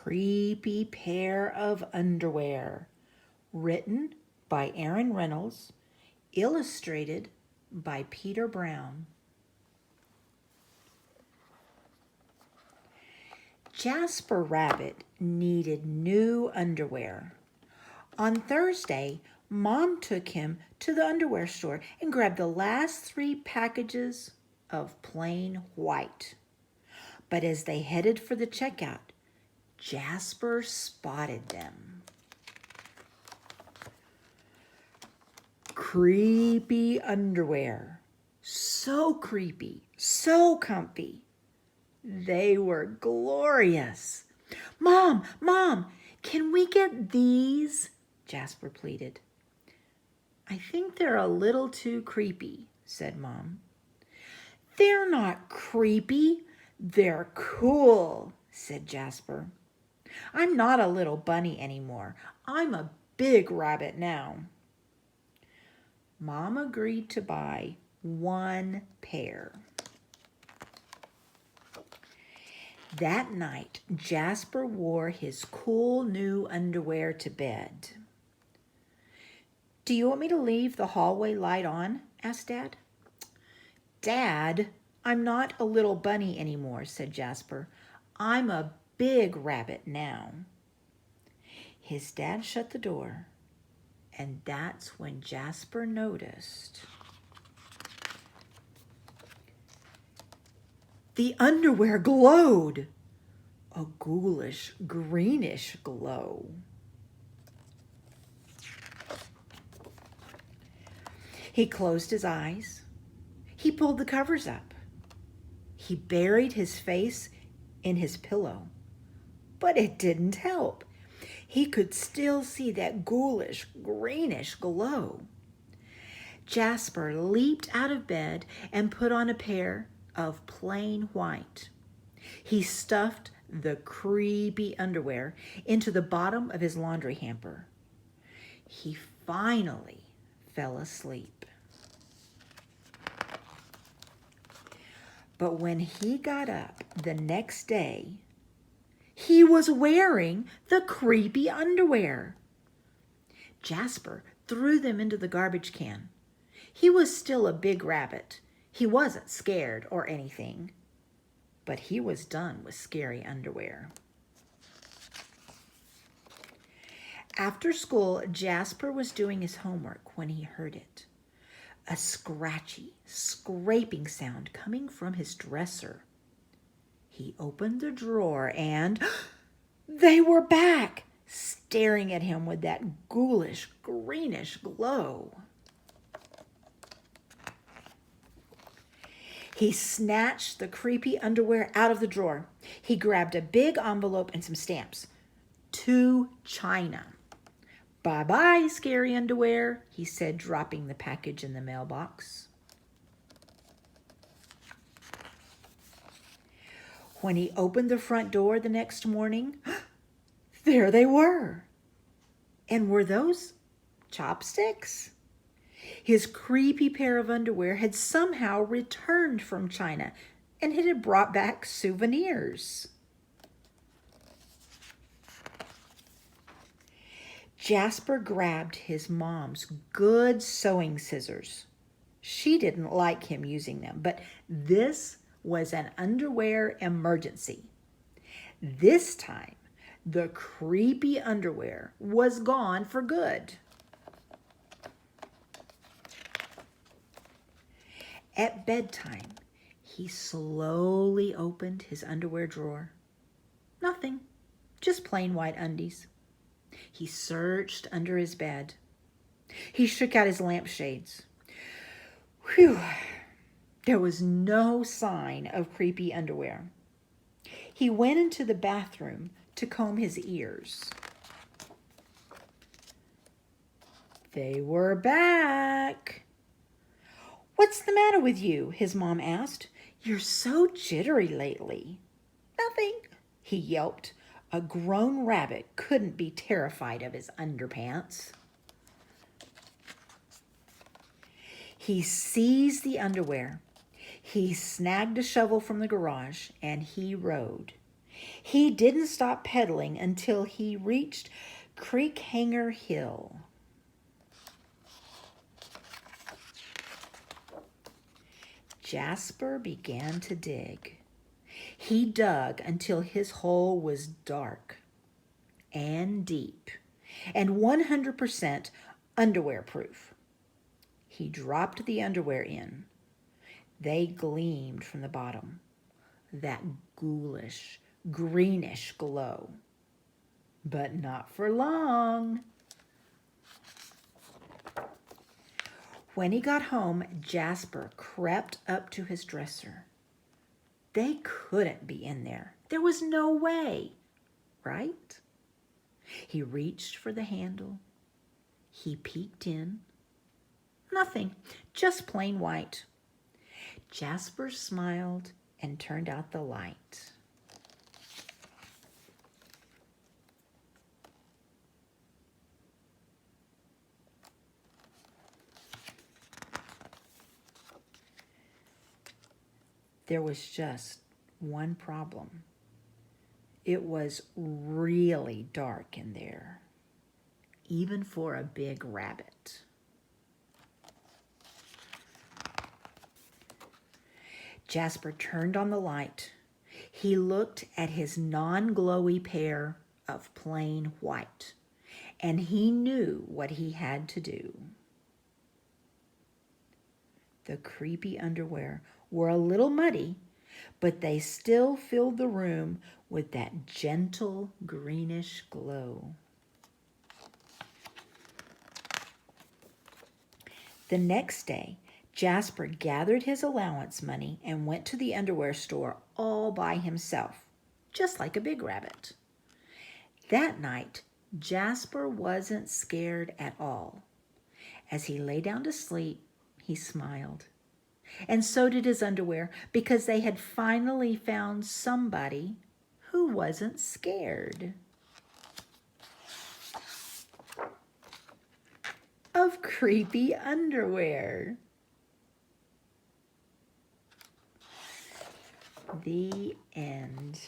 Creepy Pair of Underwear, written by Reynolds, illustrated by Peter Brown. Jasper Rabbit needed new underwear. On Thursday, Mom took him to the underwear store and grabbed the last 3 packages of plain white. But as they headed for the checkout, Jasper spotted them. Creepy underwear. So creepy, so comfy. They were glorious. Mom, can we get these? Jasper pleaded. I think they're a little too creepy, said Mom. They're not creepy. They're cool, said Jasper. I'm not a little bunny anymore. I'm a big rabbit now. Mom agreed to buy 1 pair. That night, Jasper wore his cool new underwear to bed. Do you want me to leave the hallway light on? Asked Dad. Dad, I'm not a little bunny anymore, said Jasper. I'm a big rabbit now. His dad shut the door, and that's when Jasper noticed the underwear glowed, a ghoulish, greenish glow. He closed his eyes. He pulled the covers up. He buried his face in his pillow, but it didn't help. He could still see that ghoulish, greenish glow. Jasper leaped out of bed and put on a pair of plain white. He stuffed the creepy underwear into the bottom of his laundry hamper. He finally fell asleep. But when he got up the next day, he was wearing the creepy underwear. Jasper threw them into the garbage can. He was still a big rabbit. He wasn't scared or anything, but he was done with scary underwear. After school, Jasper was doing his homework when he heard it. A scratchy, scraping sound coming from his dresser. He opened the drawer and they were back, staring at him with that ghoulish, greenish glow. He snatched the creepy underwear out of the drawer. He grabbed a big envelope and some stamps. To China. Bye-bye, scary underwear, he said, dropping the package in the mailbox. When he opened the front door the next morning, there they were. And were those chopsticks? His creepy pair of underwear had somehow returned from China, and it had brought back souvenirs. Jasper grabbed his mom's good sewing scissors. She didn't like him using them, but this was an underwear emergency. This time, the creepy underwear was gone for good. At bedtime, he slowly opened his underwear drawer. Nothing, just plain white undies. He searched under his bed. He shook out his lampshades. Whew! There was no sign of creepy underwear. He went into the bathroom to comb his ears. They were back. What's the matter with you? His mom asked. You're so jittery lately. Nothing, he yelped. A grown rabbit couldn't be terrified of his underpants. He seized the underwear. He snagged a shovel from the garage and he rode. He didn't stop pedaling until he reached Creek Hanger Hill. Jasper began to dig. He dug until his hole was dark and deep and 100% underwear proof. He dropped the underwear in. They gleamed from the bottom, that ghoulish, greenish glow. But not for long. When he got home, Jasper crept up to his dresser. They couldn't be in there. There was no way, right? He reached for the handle. He peeked in. Nothing, just plain white. Jasper smiled and turned out the light. There was just one problem. It was really dark in there, even for a big rabbit. Jasper turned on the light. He looked at his non-glowy pair of plain white, and he knew what he had to do. The creepy underwear were a little muddy, but they still filled the room with that gentle greenish glow. The next day, Jasper gathered his allowance money and went to the underwear store all by himself, just like a big rabbit. That night, Jasper wasn't scared at all. As he lay down to sleep, he smiled. And so did his underwear, because they had finally found somebody who wasn't scared of creepy underwear. The end.